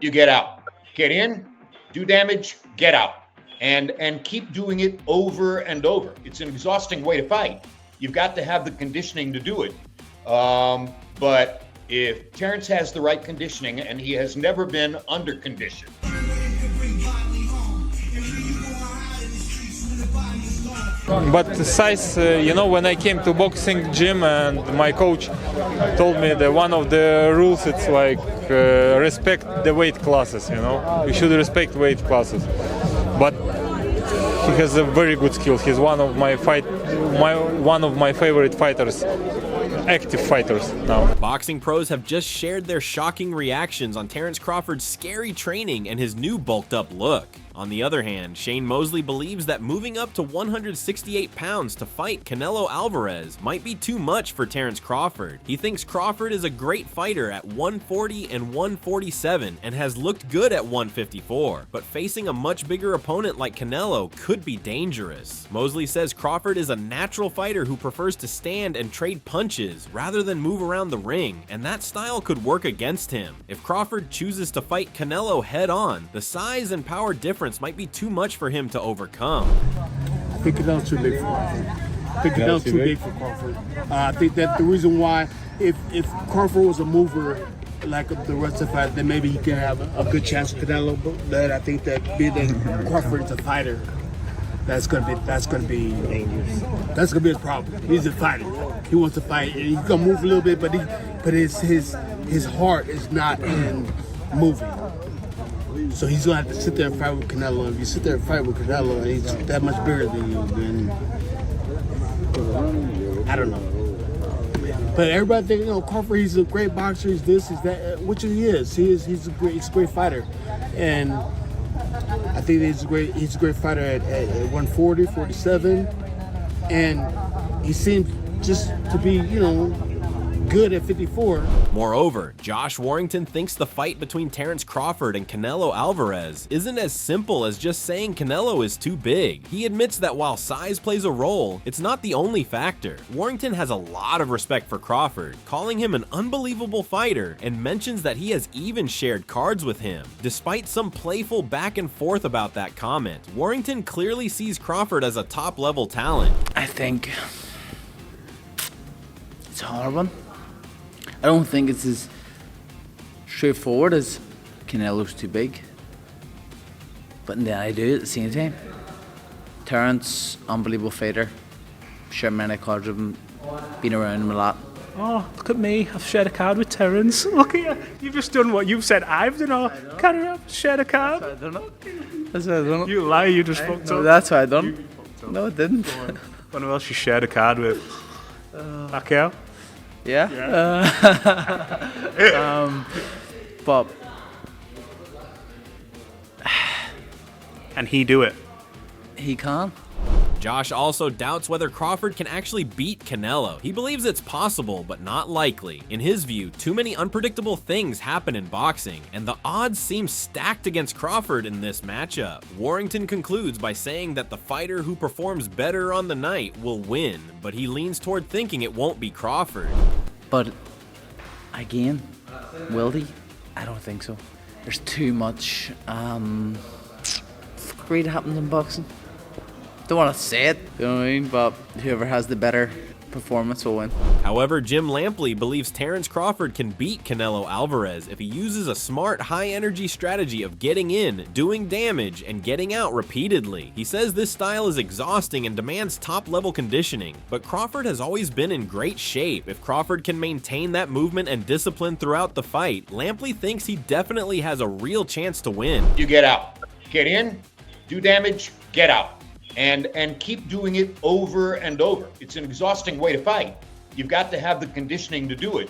you get out. Get in, do damage, get out. And keep doing it over and over. It's an exhausting way to fight. You've got to have the conditioning to do it. But if Terence has the right conditioning, and he has never been under condition. But the size, when I came to boxing gym and my coach told me that one of the rules, it's like respect the weight classes, You should respect weight classes. But he has a very good skill. He's one of my favorite fighters. Active fighters now. Boxing pros have just shared their shocking reactions on Terence Crawford's scary training and his new bulked up look. On the other hand, Shane Mosley believes that moving up to 168 pounds to fight Canelo Alvarez might be too much for Terence Crawford. He thinks Crawford is a great fighter at 140 and 147 and has looked good at 154, but facing a much bigger opponent like Canelo could be dangerous. Mosley says Crawford is a natural fighter who prefers to stand and trade punches rather than move around the ring, and that style could work against him. If Crawford chooses to fight Canelo head on, the size and power difference might be too much for him to overcome. I think Canelo's too big for Crawford. I think Canelo's too big for Crawford. I think that the reason why, if Crawford was a mover like the rest of the fight, then maybe he can have a good chance with Canelo. But I think that being that Crawford is a fighter, that's gonna be dangerous. That's gonna be his problem. He's a fighter. He wants to fight. He's gonna move a little bit, but his heart is not in moving. So he's gonna have to sit there and fight with Canelo. If you sit there and fight with Canelo and he's that much bigger than you, then I don't know. But everybody think, Crawford, he's a great boxer, he's this, he's that, which he is. He's a great fighter. And I think he's a great fighter at 140, 47. And he seems just to be, good at 54. Moreover, Josh Warrington thinks the fight between Terence Crawford and Canelo Alvarez isn't as simple as just saying Canelo is too big. He admits that while size plays a role, it's not the only factor. Warrington has a lot of respect for Crawford, calling him an unbelievable fighter, and mentions that he has even shared cards with him. Despite some playful back and forth about that comment, Warrington clearly sees Crawford as a top-level talent. I think it's a hard one. I don't think it's as straightforward as Canelo's too big. But then I do at the same time. Terence, unbelievable fighter. Shared many cards with him, been around him a lot. Oh, look at me, I've shared a card with Terence. Look at you, you've just done what you've said I've done. Can I share a card? I don't know. That's why I don't know. You lie, you just fucked up. That's why I done. No, I didn't. Who else you shared a card with? Pacquiao? Yeah. But can he do it? He can. Josh also doubts whether Crawford can actually beat Canelo. He believes it's possible, but not likely. In his view, too many unpredictable things happen in boxing, and the odds seem stacked against Crawford in this matchup. Warrington concludes by saying that the fighter who performs better on the night will win, but he leans toward thinking it won't be Crawford. But again, will he? I don't think so. There's too much fuckery that happens in boxing. Don't want to say it, you know what I mean? But whoever has the better performance will win. However, Jim Lampley believes Terence Crawford can beat Canelo Alvarez if he uses a smart, high-energy strategy of getting in, doing damage, and getting out repeatedly. He says this style is exhausting and demands top-level conditioning, but Crawford has always been in great shape. If Crawford can maintain that movement and discipline throughout the fight, Lampley thinks he definitely has a real chance to win. You get out. Get in, do damage, get out. And keep doing it over and over. It's an exhausting way to fight. You've got to have the conditioning to do it.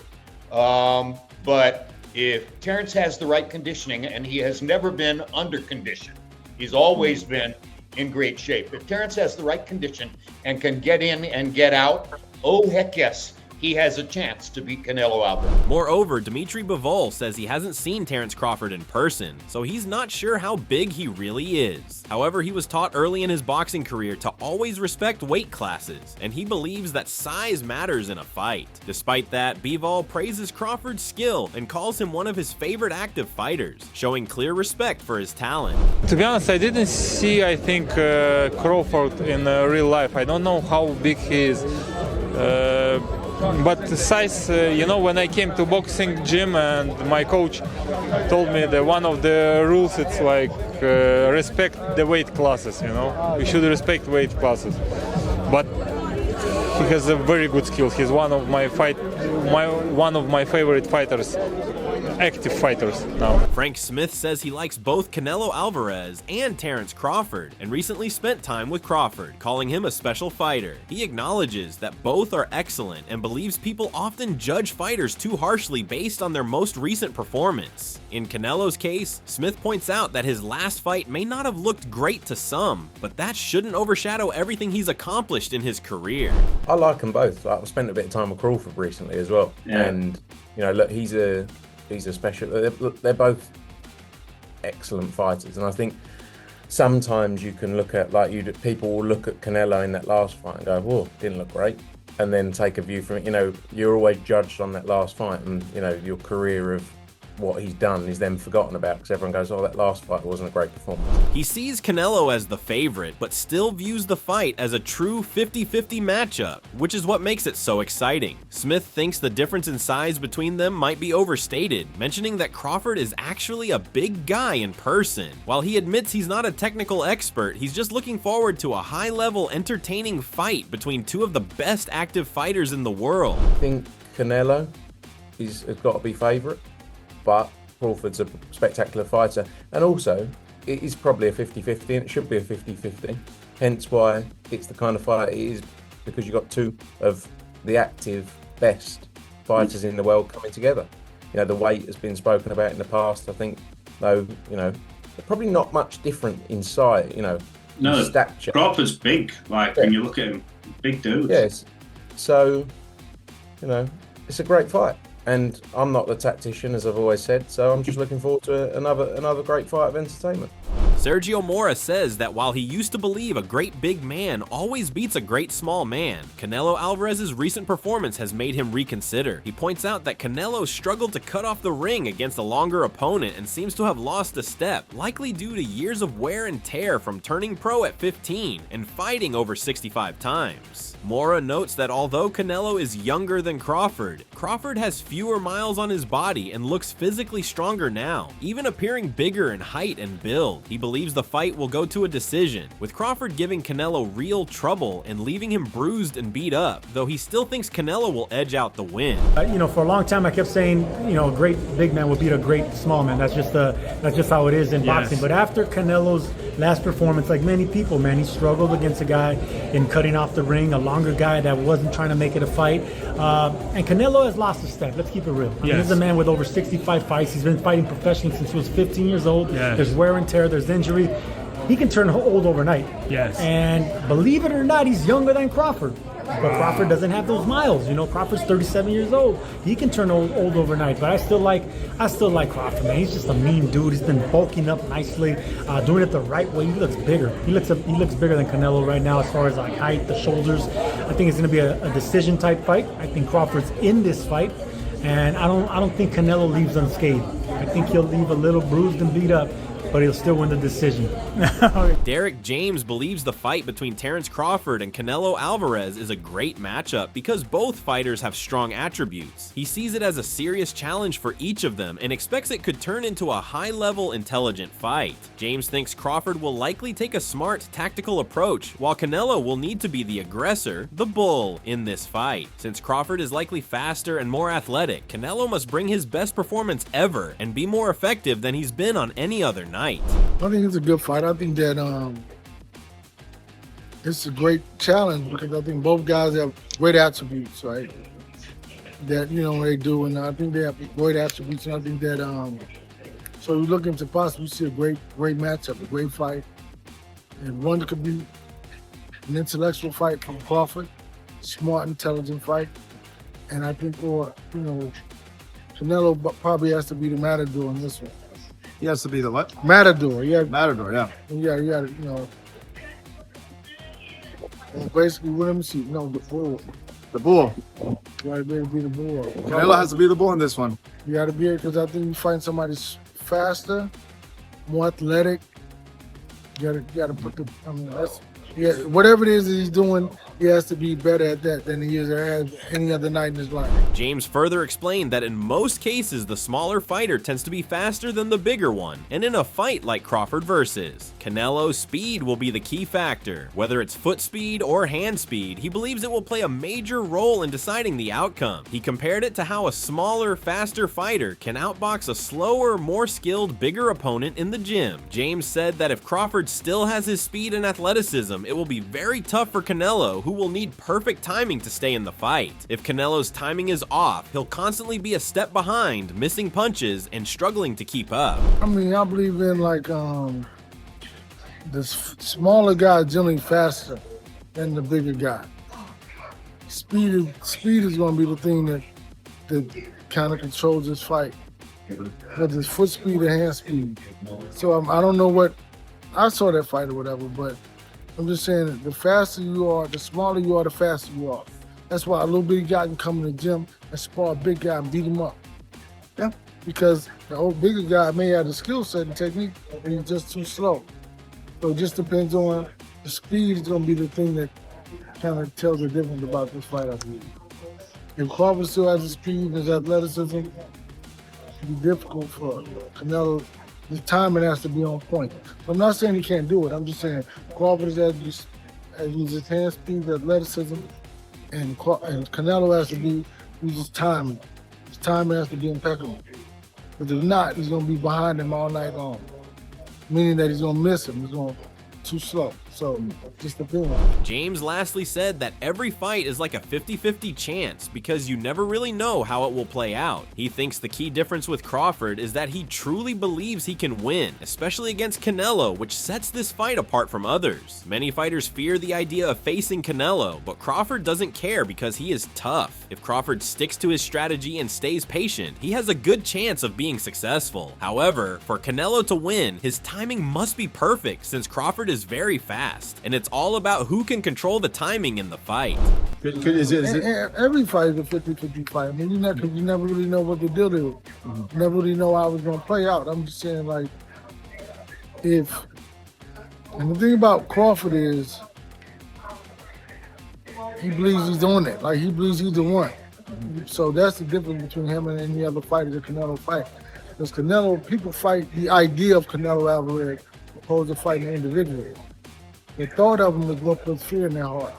But if Terence has the right conditioning, and he has never been under condition, he's always been in great shape. If Terence has the right condition and can get in and get out, oh heck yes, he has a chance to beat Canelo Alvarez. Moreover, Dmitry Bivol says he hasn't seen Terence Crawford in person, so he's not sure how big he really is. However, he was taught early in his boxing career to always respect weight classes, and he believes that size matters in a fight. Despite that, Bivol praises Crawford's skill and calls him one of his favorite active fighters, showing clear respect for his talent. To be honest, I didn't see, I think, Crawford in real life. I don't know how big he is. But the size, when I came to boxing gym and my coach told me that one of the rules, it's like respect the weight classes, We should respect weight classes. But he has a very good skill. He's one of my favorite fighters. Active fighters now. Frank Smith says he likes both Canelo Alvarez and Terence Crawford and recently spent time with Crawford, calling him a special fighter. He acknowledges that both are excellent and believes people often judge fighters too harshly based on their most recent performance. In Canelo's case, Smith points out that his last fight may not have looked great to some, but that shouldn't overshadow everything he's accomplished in his career. I like them both. I've spent a bit of time with Crawford recently as well. Yeah. And, look, he's a special. They're both excellent fighters, and I think sometimes you can look at people will look at Canelo in that last fight and go, "Whoa, didn't look great," and then take a view from it. You're always judged on that last fight, and your career of what he's done is then forgotten about because everyone goes, "Oh, that last fight wasn't a great performance." He sees Canelo as the favorite, but still views the fight as a true 50-50 matchup, which is what makes it so exciting. Smith thinks the difference in size between them might be overstated, mentioning that Crawford is actually a big guy in person. While he admits he's not a technical expert, he's just looking forward to a high-level, entertaining fight between two of the best active fighters in the world. I think Canelo has got to be favourite, but Crawford's a spectacular fighter, and also it is probably a 50-50, and it should be a 50-50, hence why it's the kind of fight it is, because you've got two of the active best fighters in the world coming together. The weight has been spoken about in the past, I think, though, they're probably not much different in size, no, stature. Crawford's big, when you look at him, big dude. Yes, so, it's a great fight. And I'm not the tactician, as I've always said, so I'm just looking forward to another great fight of entertainment. Sergio Mora says that while he used to believe a great big man always beats a great small man, Canelo Alvarez's recent performance has made him reconsider. He points out that Canelo struggled to cut off the ring against a longer opponent and seems to have lost a step, likely due to years of wear and tear from turning pro at 15 and fighting over 65 times. Mora notes that although Canelo is younger than Crawford, Crawford has fewer miles on his body and looks physically stronger now, even appearing bigger in height and build. He believes the fight will go to a decision, with Crawford giving Canelo real trouble and leaving him bruised and beat up, though he still thinks Canelo will edge out the win. For a long time I kept saying, a great big man will beat a great small man. That's just how it is in boxing. But after Canelo's last performance, like many people, he struggled against a guy in cutting off the ring, a longer guy that wasn't trying to make it a fight. And Canelo has lost a step. Let's keep it real. This is a man with over 65 fights. He's been fighting professionally since he was 15 years old. There's wear and tear, there's injury. He can turn old overnight. And believe it or not, he's younger than Crawford. But Crawford doesn't have those miles. Crawford's 37 years old. He can turn old overnight. But I still like Crawford, man. He's just a mean dude. He's been bulking up nicely, doing it the right way. He looks bigger. He looks bigger than Canelo right now as far as height, the shoulders. I think it's going to be a decision type fight. I think Crawford's in this fight, and I don't think Canelo leaves unscathed. I think he'll leave a little bruised and beat up, but he'll still win the decision. Derek James believes the fight between Terence Crawford and Canelo Alvarez is a great matchup because both fighters have strong attributes. He sees it as a serious challenge for each of them and expects it could turn into a high-level, intelligent fight. James thinks Crawford will likely take a smart, tactical approach, while Canelo will need to be the aggressor, the bull, in this fight. Since Crawford is likely faster and more athletic, Canelo must bring his best performance ever and be more effective than he's been on any other night. I think it's a good fight. I think that it's a great challenge because I think both guys have great attributes, right? That they do, and I think they have great attributes. And I think that so we're looking to possibly see a great matchup, a great fight, and one could be an intellectual fight from Crawford, smart, intelligent fight, And I think, Canelo probably has to be the matador in this one. He has to be the what? Matador, yeah. Matador, yeah. Yeah, basically, let me see. No, the bull. The bull. You gotta be able to be the bull. Canelo has to be the bull in this one. You gotta be able, because I think you find somebody faster, more athletic. You gotta put the, whatever it is that he's doing, he has to be better at that than he is at any other night in his life. James further explained that in most cases, the smaller fighter tends to be faster than the bigger one, and in a fight like Crawford versus Canelo's speed will be the key factor. Whether it's foot speed or hand speed, he believes it will play a major role in deciding the outcome. He compared it to how a smaller, faster fighter can outbox a slower, more skilled, bigger opponent in the gym. James said that if Crawford still has his speed and athleticism, it will be very tough for Canelo, who will need perfect timing to stay in the fight. If Canelo's timing is off, he'll constantly be a step behind, missing punches, and struggling to keep up. I mean, I believe in the smaller guy generally faster than the bigger guy. Speed is going to be the thing that kind of controls this fight. Whether it's foot speed or hand speed. So I don't know what, I saw that fight or whatever, but I'm just saying that the faster you are, the smaller you are, the faster you are. That's why a little bitty guy can come in the gym and spar a big guy and beat him up. Yeah. Because the old bigger guy may have the skill set and technique, and he's just too slow. So it just depends on the speed is going to be the thing that kind of tells the difference about this fight, I believe. If Crawford still has the speed and his athleticism, it'll be difficult for Canelo. The timing has to be on point. I'm not saying he can't do it. I'm just saying Crawford has his hand speed, athleticism, and Canelo has to be his timing. His timing has to be impeccable. Because if not, he's going to be behind him all night long. Meaning that he's going to miss him. He's going too slow. So just depends. James lastly said that every fight is like a 50-50 chance because you never really know how it will play out. He thinks the key difference with Crawford is that he truly believes he can win, especially against Canelo, which sets this fight apart from others. Many fighters fear the idea of facing Canelo, but Crawford doesn't care because he is tough. If Crawford sticks to his strategy and stays patient, he has a good chance of being successful. However, for Canelo to win, his timing must be perfect since Crawford is very fast. And it's all about who can control the timing in the fight. Every fight is a 50-50 fight. I mean, you never really know what the deal is. You never really know how it's going to play out. I'm just saying, and the thing about Crawford is, he believes he's on it. He believes he's the one. So that's the difference between him and any other fighter that Canelo fight. Because people fight the idea of Canelo Alvarez opposed to fighting individually. The thought of him is what puts fear in their heart.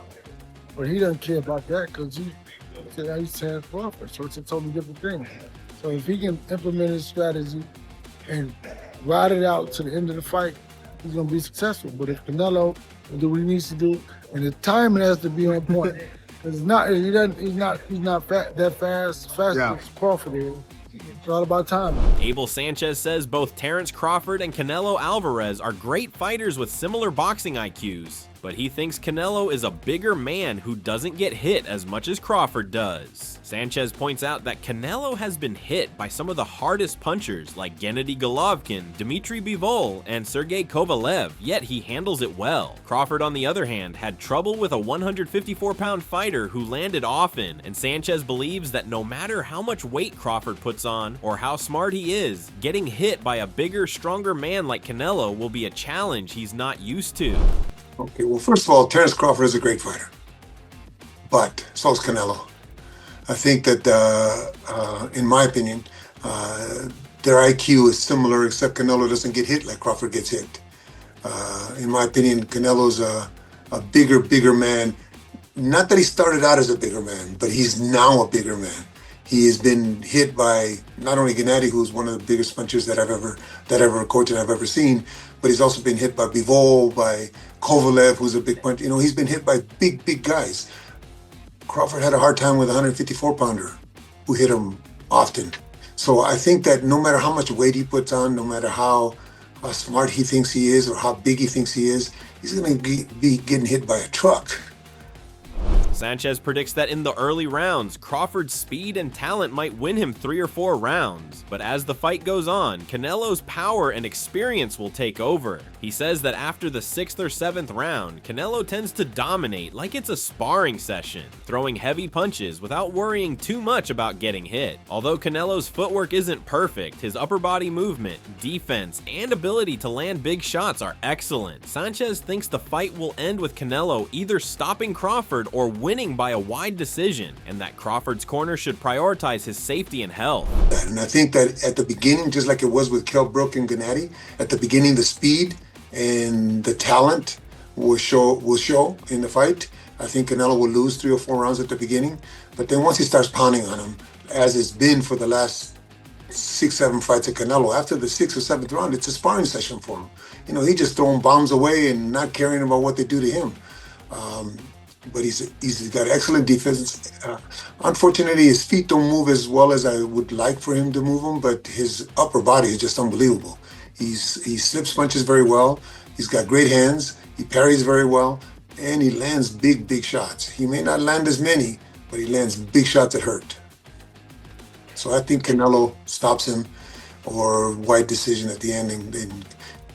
But he doesn't care about that because he's Terence Crawford, so it's a totally different thing. So if he can implement his strategy and ride it out to the end of the fight, he's going to be successful. But if Canelo will do what he needs to do, and the timing has to be on point, because he's not that fast as Crawford is. It's all about time. Abel Sanchez says both Terence Crawford and Canelo Alvarez are great fighters with similar boxing IQs, but he thinks Canelo is a bigger man who doesn't get hit as much as Crawford does. Sanchez points out that Canelo has been hit by some of the hardest punchers like Gennady Golovkin, Dmitry Bivol, and Sergey Kovalev, yet he handles it well. Crawford, on the other hand, had trouble with a 154-pound fighter who landed often, and Sanchez believes that no matter how much weight Crawford puts on or how smart he is, getting hit by a bigger, stronger man like Canelo will be a challenge he's not used to. Okay, well, first of all, Terence Crawford is a great fighter, but so is Canelo. I think that, in my opinion, their IQ is similar, except Canelo doesn't get hit like Crawford gets hit. In my opinion, Canelo's a bigger man. Not that he started out as a bigger man, but he's now a bigger man. He has been hit by not only Gennady, who's one of the biggest punchers that I've ever seen, but he's also been hit by Bivol, by Kovalev, who's a big puncher. He's been hit by big guys. Crawford had a hard time with a 154-pounder who hit him often. So I think that no matter how much weight he puts on, no matter how smart he thinks he is or how big he thinks he is, he's going to be getting hit by a truck. Sanchez predicts that in the early rounds, Crawford's speed and talent might win him 3 or 4 rounds, but as the fight goes on, Canelo's power and experience will take over. He says that after the 6th or 7th round, Canelo tends to dominate like it's a sparring session, throwing heavy punches without worrying too much about getting hit. Although Canelo's footwork isn't perfect, his upper body movement, defense, and ability to land big shots are excellent. Sanchez thinks the fight will end with Canelo either stopping Crawford or winning by a wide decision, and that Crawford's corner should prioritize his safety and health. And I think that at the beginning, just like it was with Kell Brook and Gennady, at the beginning the speed and the talent will show in the fight. I think Canelo will lose 3 or 4 rounds at the beginning, but then once he starts pounding on him, as it's been for the last 6-7 fights of Canelo, after the 6th or 7th round, it's a sparring session for him. You know, he just throwing bombs away and not caring about what they do to him. But he's got excellent defense. Unfortunately, his feet don't move as well as I would like for him to move them, but his upper body is just unbelievable. He slips punches very well. He's got great hands. He parries very well, and he lands big shots. He may not land as many, but he lands big shots that hurt. So I think Canelo stops him, or wide decision at the end, and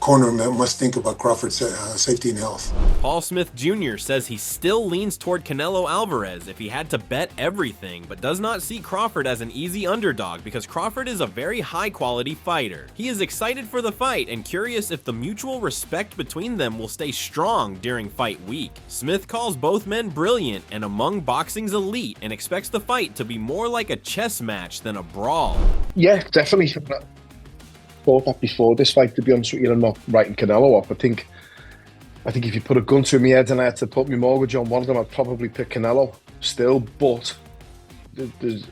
corner must think about Crawford's safety and health. Paul Smith Jr. says he still leans toward Canelo Alvarez if he had to bet everything, but does not see Crawford as an easy underdog because Crawford is a very high-quality fighter. He is excited for the fight and curious if the mutual respect between them will stay strong during fight week. Smith calls both men brilliant and among boxing's elite and expects the fight to be more like a chess match than a brawl. Yeah, definitely. Thought that before this fight, to be honest with you. I'm not writing Canelo off. I think if you put a gun to my head and I had to put my mortgage on one of them, I'd probably pick Canelo still, but there's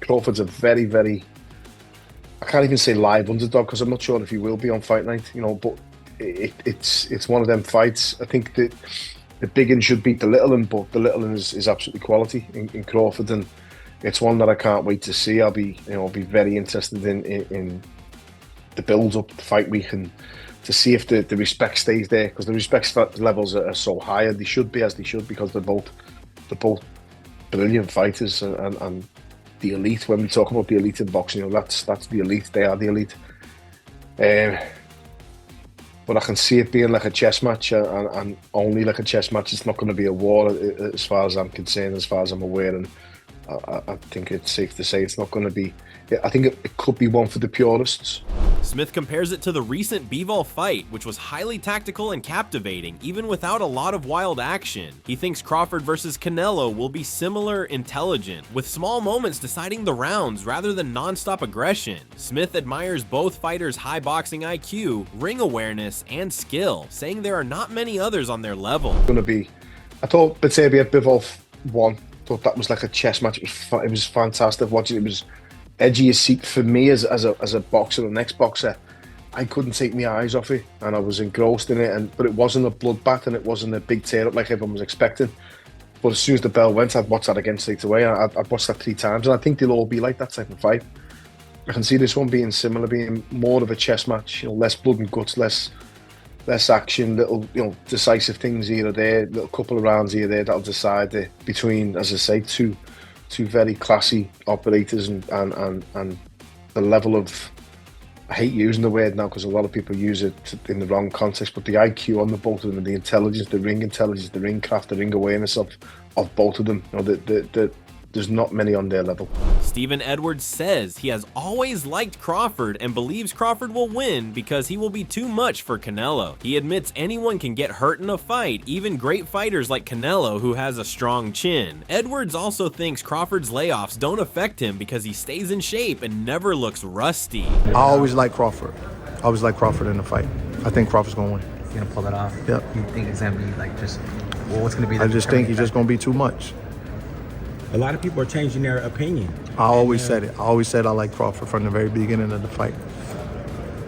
Crawford's a very, very, I can't even say live underdog because I'm not sure if he will be on fight night, you know, but it's one of them fights. I think that the big un should beat the little un, but the little un is absolutely quality in Crawford, and it's one that I can't wait to see. I'll be very interested in the build-up, the fight week, and to see if the respect stays there, because the respect levels are so high, and they should be, as they should, because they're both brilliant fighters and the elite. When we talk about the elite in boxing, you know, that's the elite. They are the elite. But I can see it being like a chess match, and only like a chess match. It's not going to be a war, as far as I'm concerned, as far as I'm aware, and I think it's safe to say it's not going to be. I think it could be one for the purists. Smith compares it to the recent Bivol fight, which was highly tactical and captivating, even without a lot of wild action. He thinks Crawford versus Canelo will be similar intelligent, with small moments deciding the rounds rather than non-stop aggression. Smith admires both fighters' high boxing IQ, ring awareness, and skill, saying there are not many others on their level. I thought Bivol won. Thought that was like a chess match. It was fantastic watching. It was edgy as seat for me as a boxer and ex-boxer. I couldn't take my eyes off it, and I was engrossed in it. But it wasn't a bloodbath, and it wasn't a big tear up like everyone was expecting. But as soon as the bell went, I'd watch that again straight away. I'd watched that 3 times, and I think they'll all be like that type of fight. I can see this one being similar, being more of a chess match. You know, less blood and guts, less action, little, you know, decisive things here or there, little couple of rounds here or there that'll decide between, as I say, two very classy operators, and the level of, I hate using the word now because a lot of people use it in the wrong context, but the IQ on the both of them, and the intelligence, the ring craft, the ring awareness of both of them. You know, there's not many on their level. Stephen Edwards says he has always liked Crawford and believes Crawford will win because he will be too much for Canelo. He admits anyone can get hurt in a fight, even great fighters like Canelo, who has a strong chin. Edwards also thinks Crawford's layoffs don't affect him because he stays in shape and never looks rusty. I always like Crawford. I always like Crawford in the fight. I think Crawford's going to win. He's going to pull it off? Yep. You think it's going to be like just, well, what's going to be the I just think he's just going to be too much. A lot of people are changing their opinion. I always said it. I always said I like Crawford from the very beginning of the fight.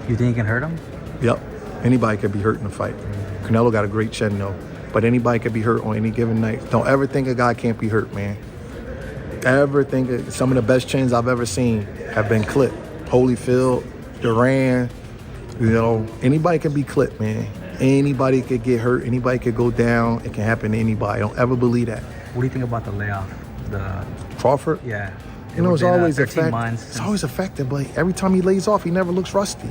You think you can hurt him? Yep. Anybody could be hurt in a fight. Canelo got a great chin though, but anybody could be hurt on any given night. Don't ever think a guy can't be hurt, man. Ever think some of the best chins I've ever seen have been clipped. Holyfield, Duran, you know, anybody can be clipped, man. Anybody could get hurt. Anybody could go down. It can happen to anybody. Don't ever believe that. What do you think about the layoff? The Crawford? Yeah. You know, it's always 13 effective. months It's always effective, but every time he lays off, he never looks rusty.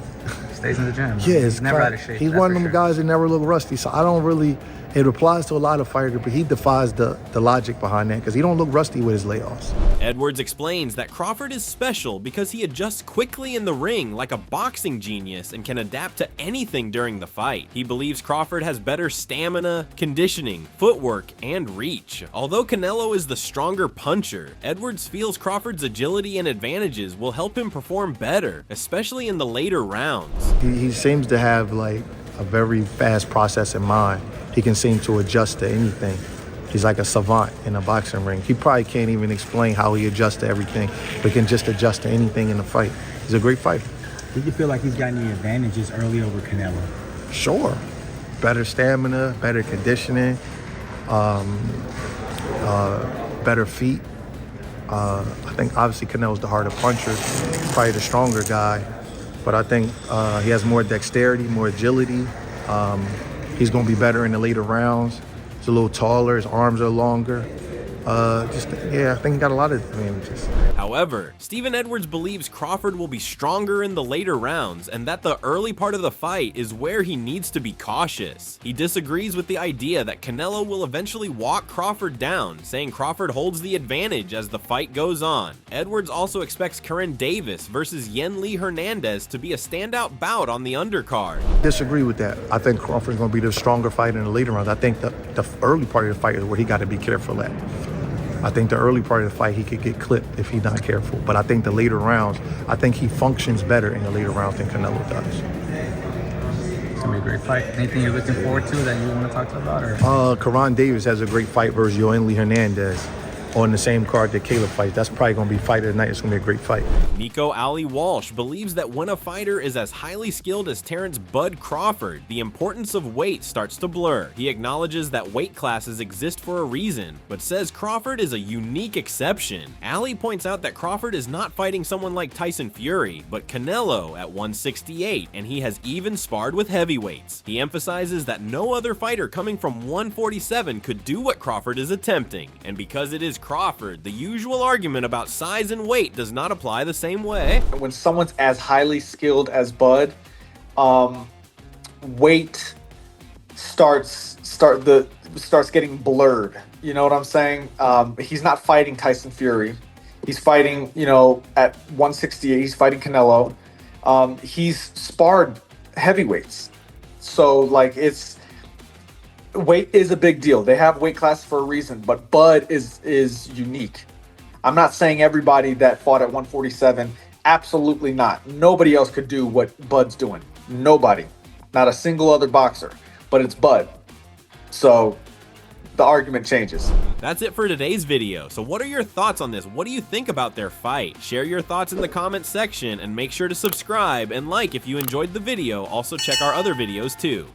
stays in the gym. Yeah, He's never out of shape. He's one of them guys that never look rusty. So I don't really. It applies to a lot of fighters, but he defies the logic behind that because he don't look rusty with his layoffs. Edwards explains that Crawford is special because he adjusts quickly in the ring like a boxing genius and can adapt to anything during the fight. He believes Crawford has better stamina, conditioning, footwork, and reach. Although Canelo is the stronger puncher, Edwards feels Crawford's agility and advantages will help him perform better, especially in the later rounds. He seems to have like a very fast process in mind. He can seem to adjust to anything. He's like a savant in a boxing ring. He probably can't even explain how he adjusts to everything, but can just adjust to anything in the fight. He's a great fighter. Do you feel like he's got any advantages early over Canelo? Sure. Better stamina, better conditioning, better feet. I think obviously Canelo's the harder puncher, probably the stronger guy, but I think he has more dexterity, more agility. He's going to be better in the later rounds. He's a little taller. His arms are longer. I think he got a lot of advantages. However, Stephen Edwards believes Crawford will be stronger in the later rounds and that the early part of the fight is where he needs to be cautious. He disagrees with the idea that Canelo will eventually walk Crawford down, saying Crawford holds the advantage as the fight goes on. Edwards also expects Curran Davis versus Yenli Hernandez to be a standout bout on the undercard. Disagree with that. I think Crawford's going to be the stronger fighter in the later rounds. I think the early part of the fight is where he got to be careful at. I think the early part of the fight, he could get clipped if he's not careful. But I think the later rounds, I think he functions better in the later rounds than Canelo does. It's going to be a great fight. Anything you're looking forward to that you want to talk about? Or? Curran Davis has a great fight versus Yenli Hernandez on the same card that Caleb fights. That's probably going to be fight of the night. It's going to be a great fight. Nico Ali Walsh believes that when a fighter is as highly skilled as Terence "Bud" Crawford, the importance of weight starts to blur. He acknowledges that weight classes exist for a reason, but says Crawford is a unique exception. Ali points out that Crawford is not fighting someone like Tyson Fury, but Canelo at 168, and he has even sparred with heavyweights. He emphasizes that no other fighter coming from 147 could do what Crawford is attempting, and because it is Crawford, the usual argument about size and weight does not apply the same way. When someone's as highly skilled as Bud, weight starts getting blurred. You know what I'm saying? He's not fighting Tyson Fury. He's fighting, at 168. He's fighting Canelo. He's sparred heavyweights, so weight is a big deal. They have weight classes for a reason, but Bud is unique. I'm not saying everybody that fought at 147, absolutely not. Nobody else could do what Bud's doing. Nobody. Not a single other boxer, but it's Bud. So the argument changes. That's it for today's video. So what are your thoughts on this? What do you think about their fight? Share your thoughts in the comments section and make sure to subscribe and like if you enjoyed the video. Also check our other videos too.